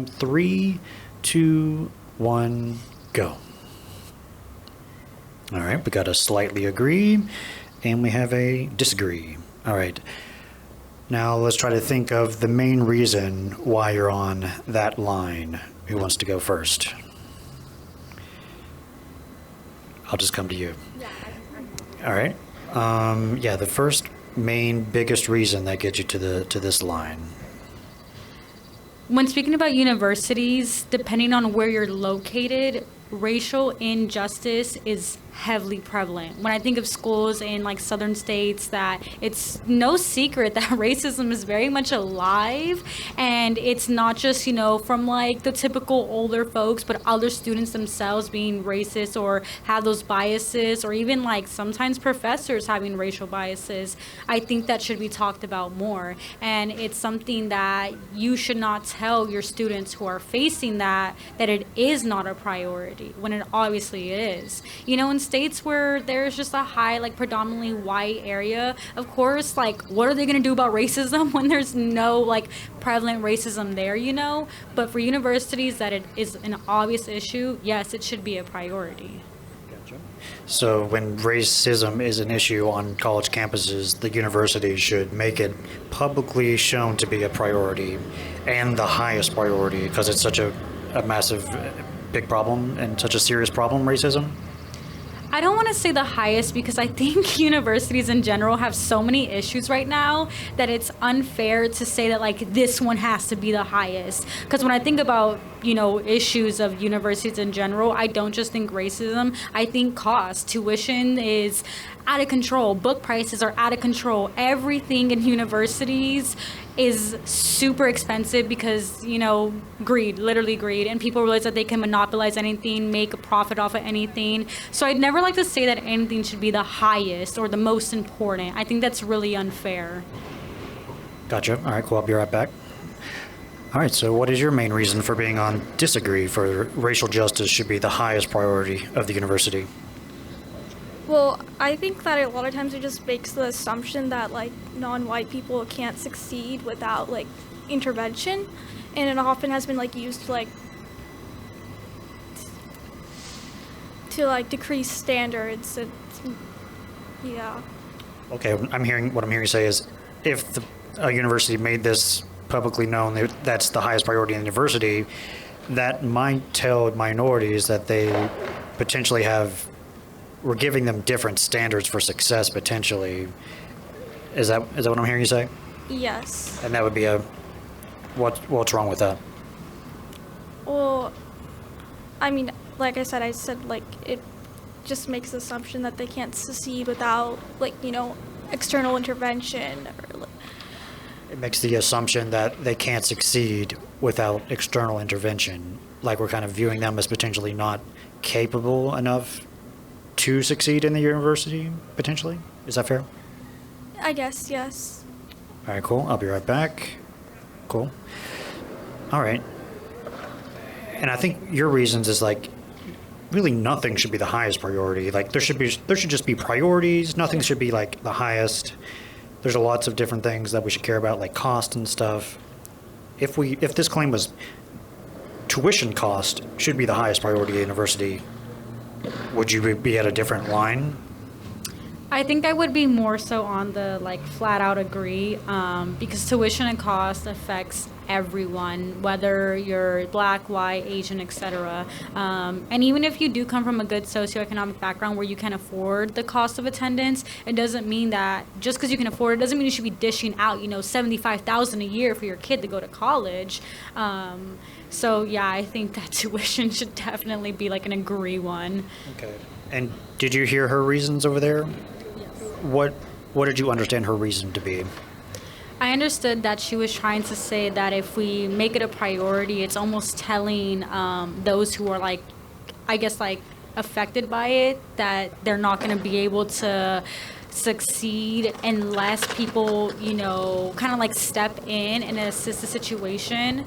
3, 2, 1, go. All right, we got a slightly agree, and we have a disagree. All right. Now let's try to think of the main reason why you're on that line. Who wants to go first? I'll just come to you. All right. Yeah, the first main biggest reason that gets you to this line. When speaking about universities, depending on where you're located, racial injustice is heavily prevalent. When I think of schools in like southern states, that it's no secret that racism is very much alive, and it's not just, from like the typical older folks, but other students themselves being racist or have those biases, or even like sometimes professors having racial biases. I think that should be talked about more, and it's something that you should not tell your students who are facing that it is not a priority when it obviously is. In states where there's just a high, like predominantly white area, of course, like what are they going to do about racism when there's no like prevalent racism there, But for universities that it is an obvious issue, yes, it should be a priority. Gotcha. So when racism is an issue on college campuses, the university should make it publicly shown to be a priority and the highest priority, because it's such a massive, big problem and such a serious problem, racism. I don't want to say the highest, because I think universities in general have so many issues right now that it's unfair to say that like this one has to be the highest. Because when I think about, issues of universities in general, I don't just think racism. I think cost. Tuition is out of control. Book prices are out of control. Everything in universities is super expensive because, greed, literally greed. And people realize that they can monopolize anything, make a profit off of anything. So I'd never like to say that anything should be the highest or the most important. I think that's really unfair. Gotcha. All right, cool. I'll be right back. All right, so what is your main reason for being on disagree for racial justice should be the highest priority of the university? Well, I think that a lot of times it just makes the assumption that like non-white people can't succeed without like intervention, and it often has been like used to decrease standards. And yeah. Okay, what I'm hearing you say is if a university made this publicly known that's the highest priority in the university, that might tell minorities that they potentially we're giving them different standards for success potentially. Is that what I'm hearing you say? Yes. And that would be what's wrong with that? Well, I mean, like I said like it just makes the assumption that they can't succeed without external intervention. It makes the assumption that they can't succeed without external intervention. Like we're kind of viewing them as potentially not capable enough to succeed in the university, potentially? Is that fair? I guess, yes. All right, cool. I'll be right back. Cool. All right. And I think your reasons is like, really nothing should be the highest priority. Like there should just be priorities. Nothing should be like the highest. There's lots of different things that we should care about, like cost and stuff. If this claim was tuition cost should be the highest priority at university, would you be at a different line? I think I would be more so on the flat out agree, because tuition and cost affects everyone, whether you're black, white, Asian, etc. And even if you do come from a good socioeconomic background where you can afford the cost of attendance, it doesn't mean that just because you can afford it doesn't mean you should be dishing out $75,000 a year for your kid to go to college. So yeah, I think that tuition should definitely be an agree one. Okay. And did you hear her reasons over there? Yes. What did you understand her reason to be? I understood that she was trying to say that if we make it a priority, it's almost telling those who are affected by it that they're not going to be able to succeed unless people, kind of step in and assist the situation.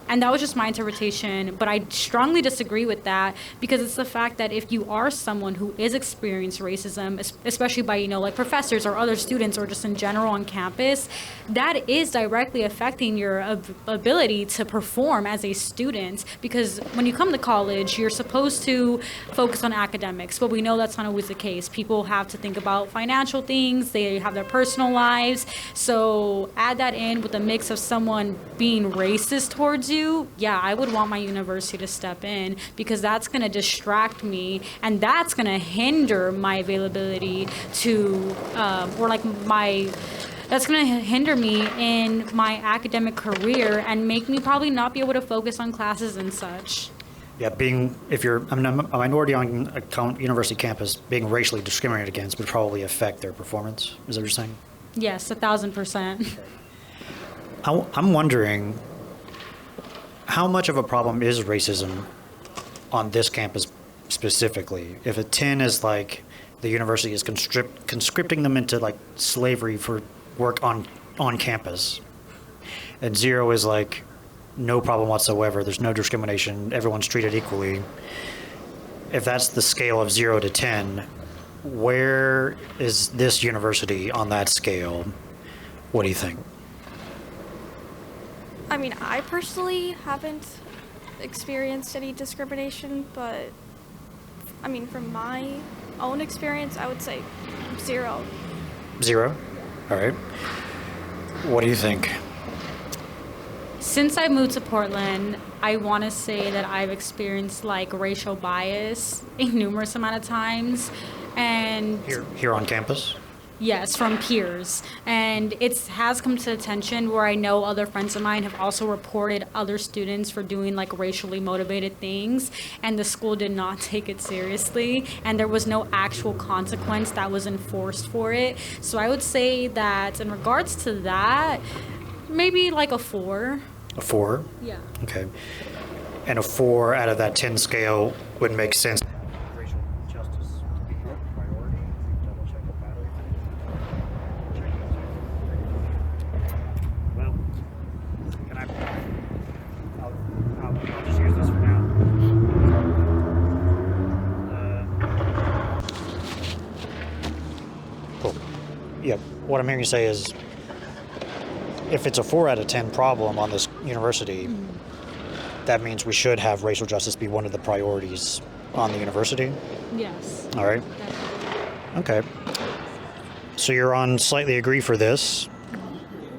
And that was just my interpretation, but I strongly disagree with that, because it's the fact that if you are someone who is experiencing racism, especially by, like professors or other students or just in general on campus, that is directly affecting your ability to perform as a student. Because when you come to college, you're supposed to focus on academics, but we know that's not always the case. People have to think about financial things, they have their personal lives. So add that in with a mix of someone being racist towards you, yeah, I would want my university to step in, because that's going to distract me, and that's going to hinder my availability to, that's going to hinder me in my academic career and make me probably not be able to focus on classes and such. Yeah, if you're a minority on a university campus, being racially discriminated against would probably affect their performance. Is that what you're saying? Yes, 1,000%. I'm wondering, how much of a problem is racism on this campus specifically? If a 10 is like the university is conscripting them into like slavery for work on campus, and 0 is like no problem whatsoever, there's no discrimination, everyone's treated equally. If that's the scale of 0 to 10, where is this university on that scale? What do you think? I mean, I personally haven't experienced any discrimination, but I mean, from my own experience, I would say 0. 0? All right. What do you think? Since I moved to Portland, I want to say that I've experienced like racial bias a numerous amount of times. And Here on campus? yes, from peers. And it has come to attention where I know other friends of mine have also reported other students for doing like racially motivated things, and the school did not take it seriously, and there was no actual consequence that was enforced for it. So I would say that in regards to that, maybe like a 4. A 4? Yeah. Okay. And a 4 out of that 10 scale would make sense. Racial justice to be a priority. Double check the battery. Well, can I'll just use this for now. Cool. Yeah, what I'm hearing you say is, if it's a 4 out of 10 problem on this university, that means we should have racial justice be one of the priorities on the university? Yes. All right. Okay. So you're on slightly agree for this.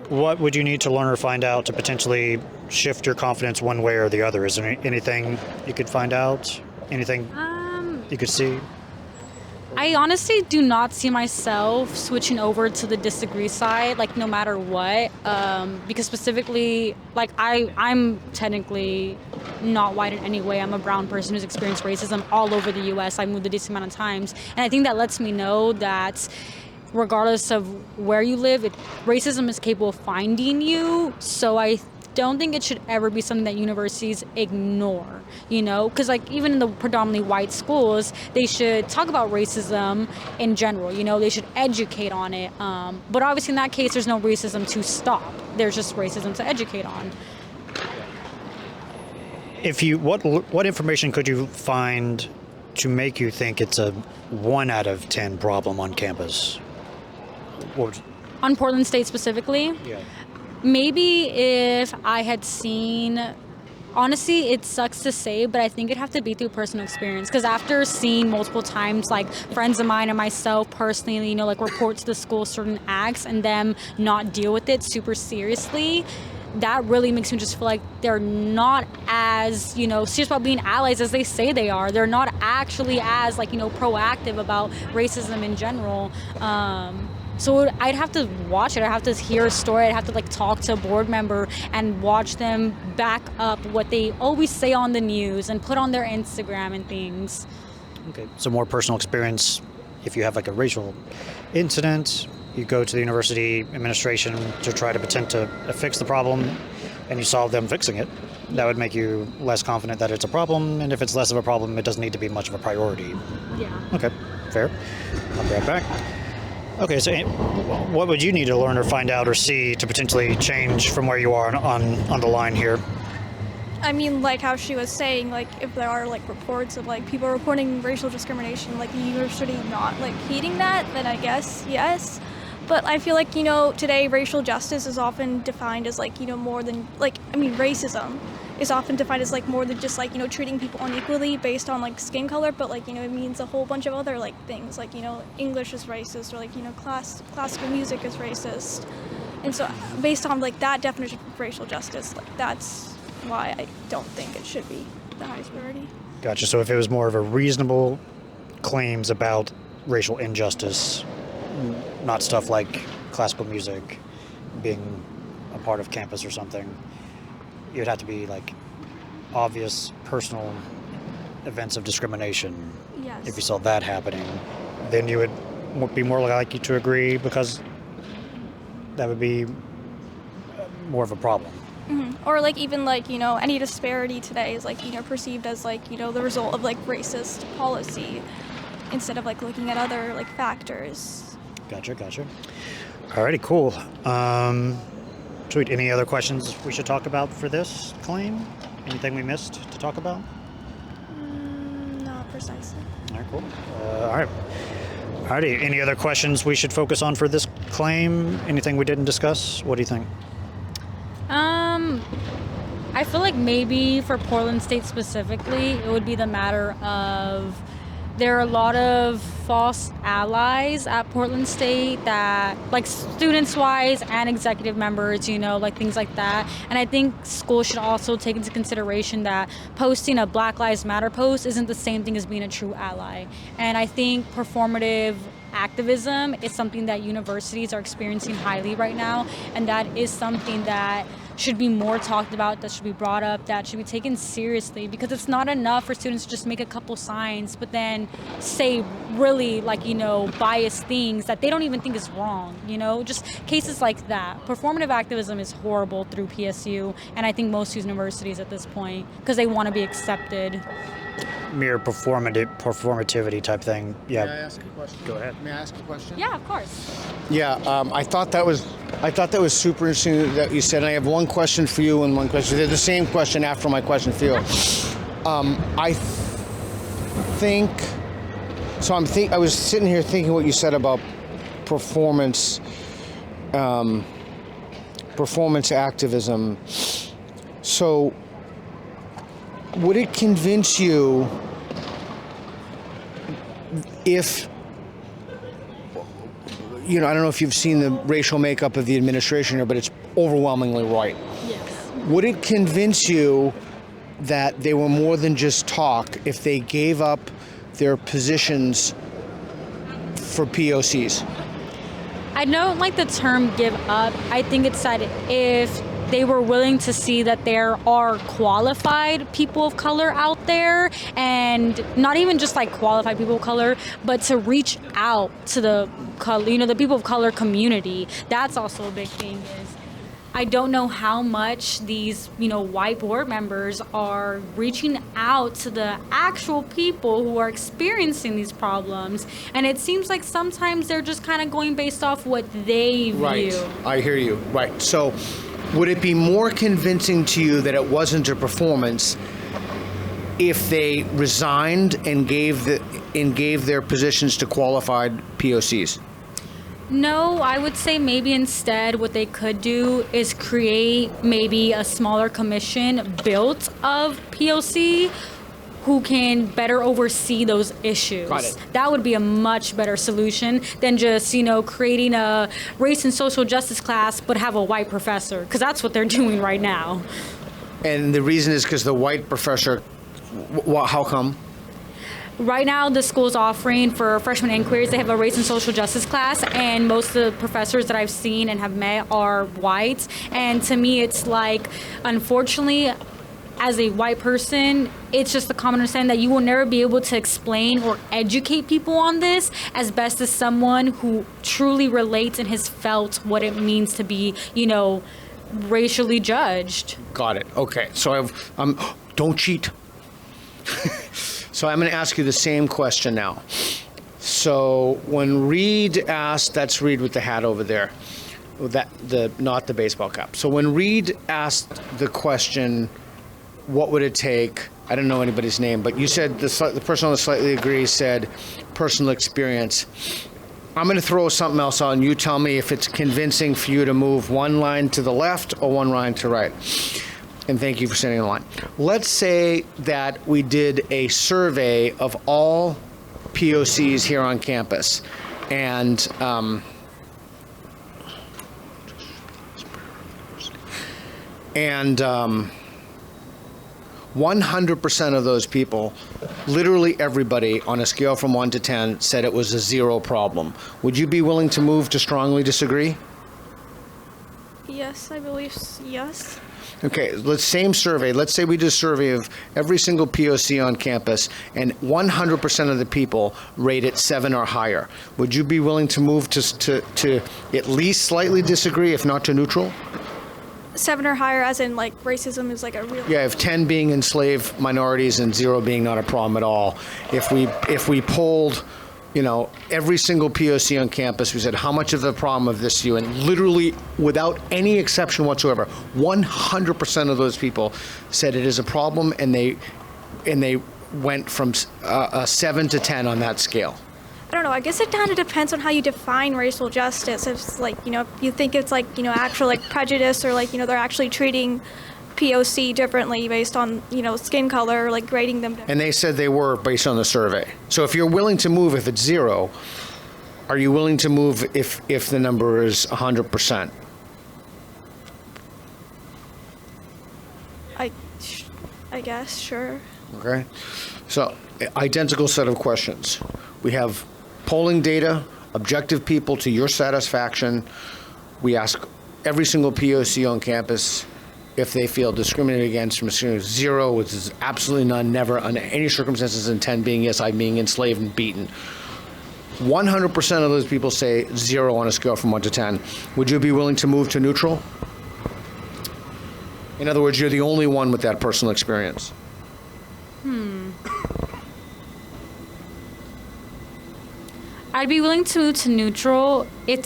What would you need to learn or find out to potentially shift your confidence one way or the other? Is there anything you could find out? Anything you could see? I honestly do not see myself switching over to the disagree side, like no matter what, because specifically, like I'm technically not white in any way. I'm a brown person who's experienced racism all over the U.S. I moved a decent amount of times, and I think that lets me know that regardless of where you live, racism is capable of finding you. So I don't think it should ever be something that universities ignore, because like even in the predominantly white schools, they should talk about racism in general, they should educate on it, but obviously in that case there's no racism to stop, there's just racism to educate on. What information could you find to make you think it's a 1 out of 10 problem on campus? On Portland State specifically? Yeah. Maybe if I had seen, honestly, it sucks to say, but I think it'd have to be through personal experience. Because after seeing multiple times, like friends of mine and myself personally, like report to the school certain acts and them not deal with it super seriously, that really makes me just feel like they're not as, serious about being allies as they say they are. They're not actually as, proactive about racism in general. So I'd have to watch it. I'd have to hear a story. I'd have to talk to a board member and watch them back up what they always say on the news and put on their Instagram and things. Okay. So more personal experience. If you have a racial incident, you go to the university administration to try to pretend to fix the problem, and you solve them fixing it. That would make you less confident that it's a problem, and if it's less of a problem, it doesn't need to be much of a priority. Yeah. Okay. Fair. I'll be right back. Okay, so what would you need to learn or find out or see to potentially change from where you are on the line here? I mean, like how she was saying, like if there are like reports of like people reporting racial discrimination, like the university not like heeding that, then I guess yes. But I feel like, today racial justice is often defined as like, more than like, racism is often defined as like more than just like, treating people unequally based on like skin color, but like, it means a whole bunch of other like things like, English is racist or like, classical music is racist. And so based on like that definition of racial justice, like that's why I don't think it should be the highest priority. Gotcha. So if it was more of a reasonable claims about racial injustice, not stuff like classical music being a part of campus or something, it would have to be like obvious personal events of discrimination. Yes. If you saw that happening, then you would be more likely to agree, because that would be more of a problem. Mm-hmm. Or like even like, any disparity today is like, perceived as like, the result of like racist policy instead of like looking at other like factors. Gotcha. Alrighty, cool. Sweet. Any other questions we should talk about for this claim? Anything we missed to talk about? Not precisely. All right, cool. All right. Alrighty. Any other questions we should focus on for this claim? Anything we didn't discuss? What do you think? I feel like maybe for Portland State specifically, it would be the matter of there are a lot of false allies at Portland State that, like students-wise and executive members, like things like that. And I think schools should also take into consideration that posting a Black Lives Matter post isn't the same thing as being a true ally. And I think performative activism is something that universities are experiencing highly right now, and that is something that should be more talked about, that should be brought up, that should be taken seriously, because it's not enough for students to just make a couple signs but then say really biased things that they don't even think is wrong, just cases like that. Performative activism is horrible through PSU, and I think most universities at this point, because they want to be accepted. Mere performativity type thing. Yeah. May I ask a question? Go ahead. May I ask a question? Yeah, of course. Yeah, I thought that was super interesting that you said. And I have one question for you and one question. They're the same question after my question for you. I think. So I was sitting here thinking what you said about performance activism. So, would it convince you if, I don't know if you've seen the racial makeup of the administration here, but it's overwhelmingly white. Yes. Would it convince you that they were more than just talk if they gave up their positions for POCs? I don't like the term give up. I think it's that if they were willing to see that there are qualified people of color out there, and not even just like qualified people of color, but to reach out to the color, the people of color community. That's also a big thing. Is I don't know how much these, white board members are reaching out to the actual people who are experiencing these problems. And it seems like sometimes they're just kind of going based off what they view. Right. I hear you. Right. So, would it be more convincing to you that it wasn't a performance if they resigned and gave their positions to qualified POCs? No, I would say maybe instead what they could do is create maybe a smaller commission built of POC who can better oversee those issues. Got it. That would be a much better solution than just, creating a race and social justice class but have a white professor, because that's what they're doing right now. And the reason is because the white professor, how come? Right now, the school's offering for freshman inquiries, they have a race and social justice class, and most of the professors that I've seen and have met are white. And to me, it's like, unfortunately, as a white person, it's just a common understanding that you will never be able to explain or educate people on this as best as someone who truly relates and has felt what it means to be, racially judged. Got it. Okay. So don't cheat. So I'm going to ask you the same question now. So when Reid asked, that's Reid with the hat over there, not the baseball cap. So when Reid asked the question, what would it take? I don't know anybody's name, but you said the person on the slightly agree said personal experience. I'm going to throw something else out, and you tell me if it's convincing for you to move one line to the left or one line to right. And thank you for sending the line. Let's say that we did a survey of all POCs here on campus, and 100% of those people, literally everybody on a scale from 1 to 10, said it was a 0 problem. Would you be willing to move to strongly disagree? Yes, I believe yes. Okay, same survey. Let's say we did a survey of every single POC on campus, and 100% of the people rate it 7 or higher. Would you be willing to move to at least slightly disagree, if not to neutral? 7 or higher, as in like racism is like a real. Yeah, if 10 being enslaved minorities and 0 being not a problem at all. If we polled, every single POC on campus, we said how much of the problem of this you, and literally without any exception whatsoever, 100% of those people said it is a problem, and they went from a 7 to 10 on that scale. I don't know. I guess it kind of depends on how you define racial justice. If it's like, if you think it's like, actual like prejudice, or like, they're actually treating POC differently based on, skin color, or like grading them differently. And they said they were based on the survey. So if you're willing to move if it's 0, are you willing to move if the number is 100%? I guess, sure. Okay. So identical set of questions. We have polling data, objective people to your satisfaction. We ask every single POC on campus if they feel discriminated against from 0, which is absolutely none, never, under any circumstances, and 10 being yes, I'm being enslaved and beaten. 100% of those people say 0 on a scale from 1 to 10. Would you be willing to move to neutral? In other words, you're the only one with that personal experience. I'd be willing to move to neutral if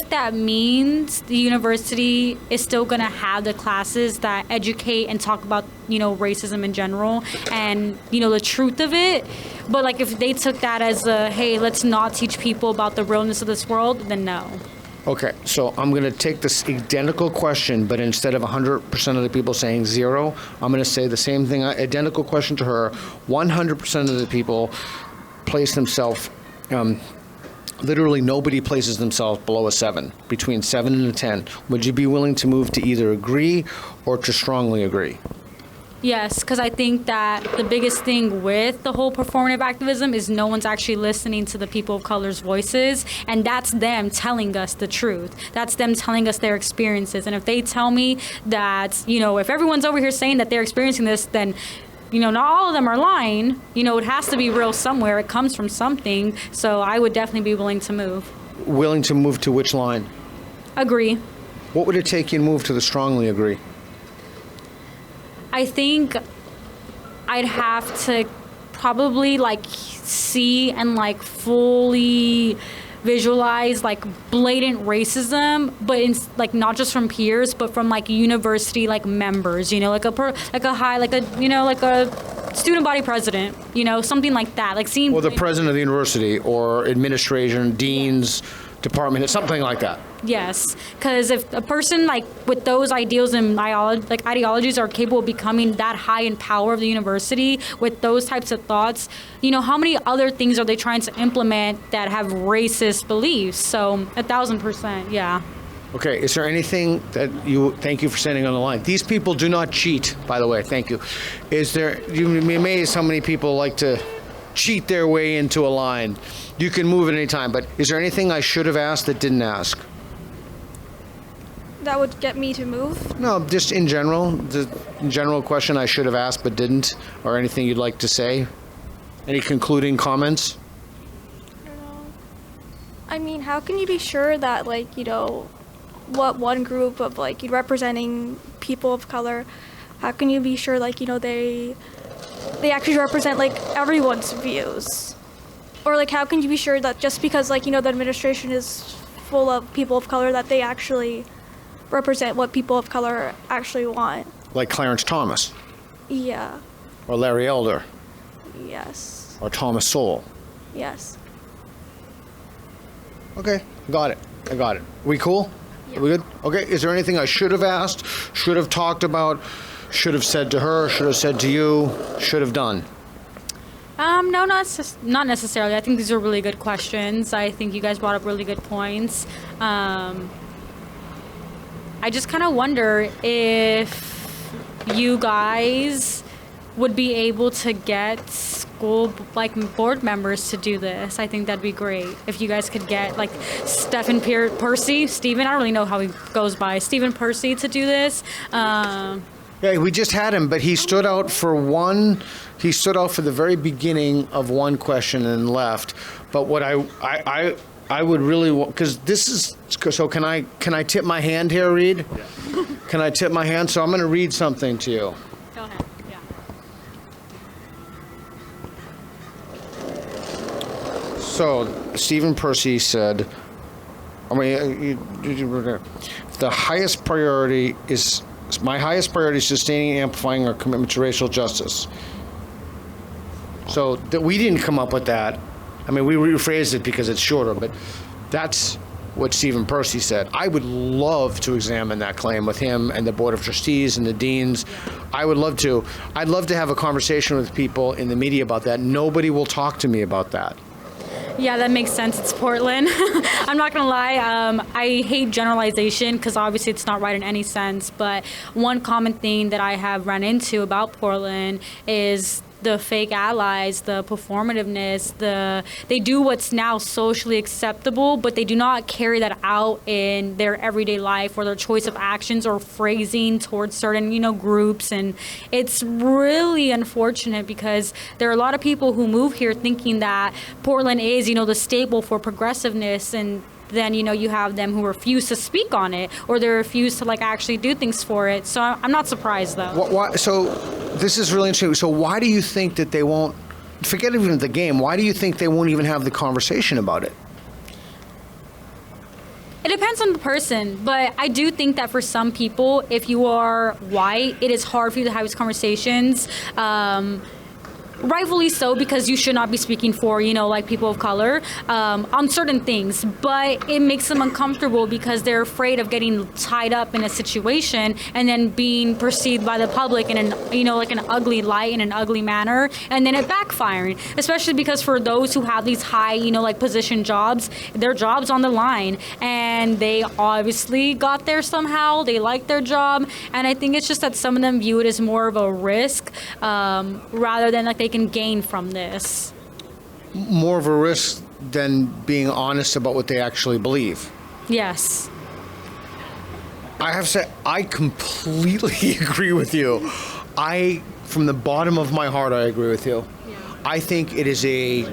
that means the university is still going to have the classes that educate and talk about, racism in general and, the truth of it. But like if they took that as hey, let's not teach people about the realness of this world, then no. Okay, so I'm going to take this identical question, but instead of 100% of the people saying 0, I'm going to say the same thing, identical question to her. 100% of the people place themselves, literally nobody places themselves below a 7, between 7 and a 10. Would you be willing to move to either agree or to strongly agree? Yes, because I think that the biggest thing with the whole performative activism is no one's actually listening to the people of color's voices, and that's them telling us the truth. That's them telling us their experiences. And if they tell me that, if everyone's over here saying that they're experiencing this, then not all of them are lying. It has to be real somewhere. It comes from something. So I would definitely be willing to move. Willing to move to which line? Agree. What would it take you to move to the strongly agree? I think I'd have to probably see and fully visualize blatant racism, but it's not just from peers, but from university members, a student body president, something like that, seeing. Well, the president of the university or administration, deans, department, something like that. Yes, because if a person with those ideals and ideologies are capable of becoming that high in power of the university with those types of thoughts, how many other things are they trying to implement that have racist beliefs? So 1,000%, yeah. Okay, is there anything that thank you for sending on the line. These people do not cheat, by the way, thank you. You'd be amazed how many people like to cheat their way into a line. You can move at any time, but is there anything I should have asked that didn't ask? That would get me to move? No, just in general, the general question I should have asked but didn't, or anything you'd like to say? Any concluding comments? I don't know. I mean, how can you be sure that, what one group of, representing people of color, how can you be sure, they actually represent, everyone's views? Or, how can you be sure that just because, the administration is full of people of color, that they actually represent what people of color actually want? Like Clarence Thomas, Yeah. or Larry Elder, Yes. or Thomas Sowell. Yes. Okay, got it. I got it. We cool? Yeah. Are we good? Okay, is there anything I should have asked, should have talked about, should have said to her, should have said to you, should have done? No, not necessarily. I think these are really good questions. I think you guys brought up really good points. I just kind of wonder if you guys would be able to get school board members to do this. I think that'd be great if you guys could get Stephan Percy, Stephen. I don't really know how he goes by, Stephan Percy, to do this. Yeah, we just had him, but he stood out for the very beginning of one question and left. But what I would really want, because this is, so can I tip my hand here, Reid? Yeah. Can I tip my hand? So I'm going to read something to you. Go ahead. Yeah. So Stephan Percy said, the highest priority is, my highest priority is sustaining and amplifying our commitment to racial justice. So that we didn't come up with that. I mean, we rephrased it because it's shorter, but that's what Stephan Percy said. I would love to examine that claim with him and the Board of Trustees and the deans. I would love to. I'd love to have a conversation with people in the media about that. Nobody will talk to me about that. Yeah, that makes sense. It's Portland. I'm not gonna lie. I hate generalization because obviously it's not right in any sense. But one common thing that I have run into about Portland is the fake allies, the performativeness, they do what's now socially acceptable, but they do not carry that out in their everyday life or their choice of actions or phrasing towards certain, groups. And it's really unfortunate because there are a lot of people who move here thinking that Portland is, the staple for progressiveness, and then you have them who refuse to speak on it, or they refuse to actually do things for it. So I'm not surprised though. Why, so this is really interesting. So why do you think that they won't, forget even the game, why do you think they won't even have the conversation about it? It depends on the person, but I do think that for some people, if you are white, it is hard for you to have these conversations. Rightfully so, because you should not be speaking for, people of color on certain things. But it makes them uncomfortable because they're afraid of getting tied up in a situation and then being perceived by the public in an, an ugly light, in an ugly manner, and then it backfiring. Especially because for those who have these high, position jobs, their job's on the line, and they obviously got there somehow. They like their job, and I think it's just that some of them view it as more of a risk rather than they can gain from this. More of a risk than being honest about what they actually believe. Yes. I have to say, I completely agree with you. From the bottom of my heart, I agree with you. Yeah. I think it is an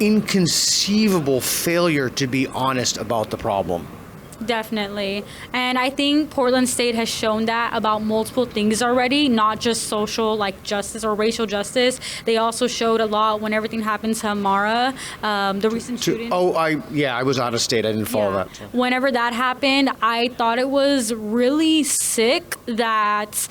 inconceivable failure to be honest about the problem. Definitely. And I think Portland State has shown that about multiple things already, not just social justice or racial justice. They also showed a lot when everything happened to Amara, the recent shooting. I was out of state. I didn't follow that. Whenever that happened, I thought it was really sick that,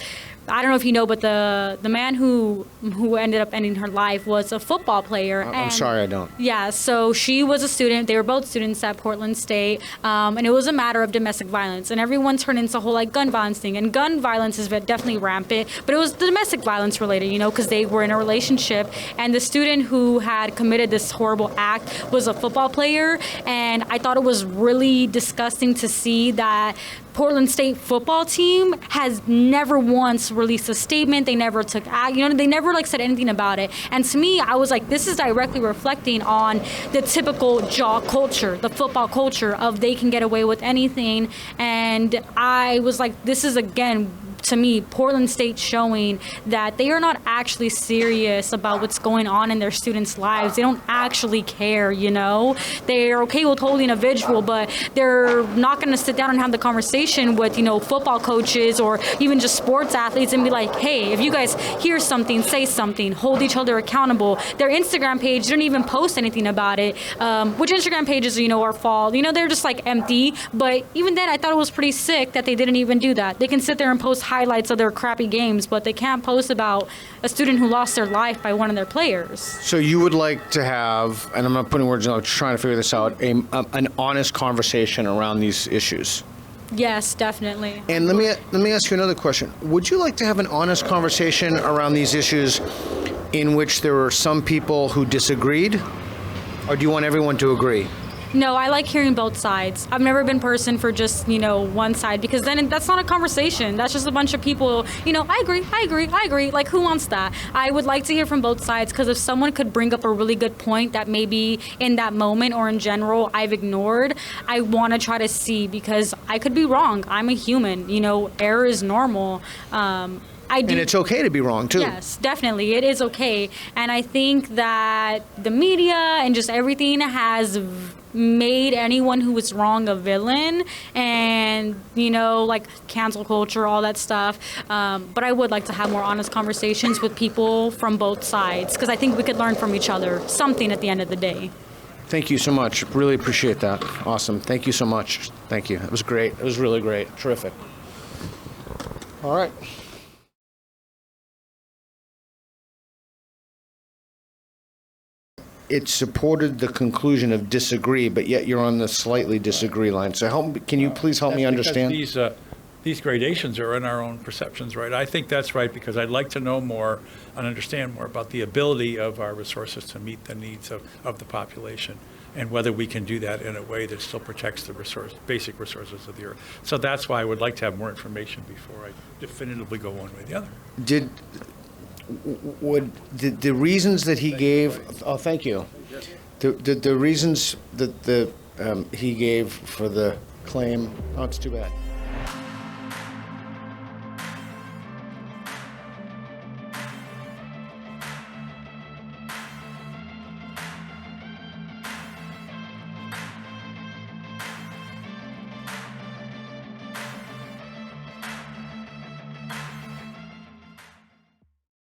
I don't know if you know, but the man who ended up ending her life was a football player. I'm sorry, I don't. Yeah, so she was a student. They were both students at Portland State, and it was a matter of domestic violence. And everyone turned into a whole gun violence thing. And gun violence is definitely rampant, but it was domestic violence related, because they were in a relationship. And the student who had committed this horrible act was a football player. And I thought it was really disgusting to see that Portland State football team has never once released a statement. They never took act, they never said anything about it. And to me, I was like, this is directly reflecting on the typical jock culture, the football culture of they can get away with anything. And I was like, this is again to me, Portland State showing that they are not actually serious about what's going on in their students' lives. They don't actually care, you know? They're okay with holding a vigil, but they're not going to sit down and have the conversation with, you know, football coaches or even just sports athletes and be like, hey, if you guys hear something, say something, hold each other accountable. Their Instagram page didn't even post anything about it, which Instagram pages, you know, are fall. You know, they're just like empty, but even then I thought it was pretty sick that they didn't even do that. They can sit there and post highlights of their crappy games, but they can't post about a student who lost their life by one of their players. So you would like to have, and I'm not putting words in, I'm trying to figure this out, an honest conversation around these issues. Yes, definitely. And let me ask you another question. Would you like to have an honest conversation around these issues in which there were some people who disagreed, or do you want everyone to agree? No, I like hearing both sides. I've never been person for just, you know, one side, because then that's not a conversation. That's just a bunch of people, you know, I agree. Like, who wants that? I would like to hear from both sides, because if someone could bring up a really good point that maybe in that moment or in general I've ignored, I want to try to see, because I could be wrong. I'm a human. You know, error is normal. And it's okay to be wrong, too. Yes, definitely. It is okay. And I think that the media and just everything has made anyone who was wrong a villain, and, you know, like cancel culture, all that stuff. But I would like to have more honest conversations with people from both sides, because I think we could learn from each other something at the end of the day. Thank you so much. Really appreciate that. Awesome. Thank you so much. Thank you. It was great. It was really great. Terrific. All right. It supported the conclusion of disagree, but yet you're on the slightly disagree line. So can you please help me understand? These gradations are in our own perceptions, right? I think that's right, because I'd like to know more and understand more about the ability of our resources to meet the needs of the population, and whether we can do that in a way that still protects the basic resources of the earth. So that's why I would like to have more information before I definitively go one way or the other. Did the reasons that he gave? Oh, thank you. The reasons that he gave for the claim. Oh, it's too bad.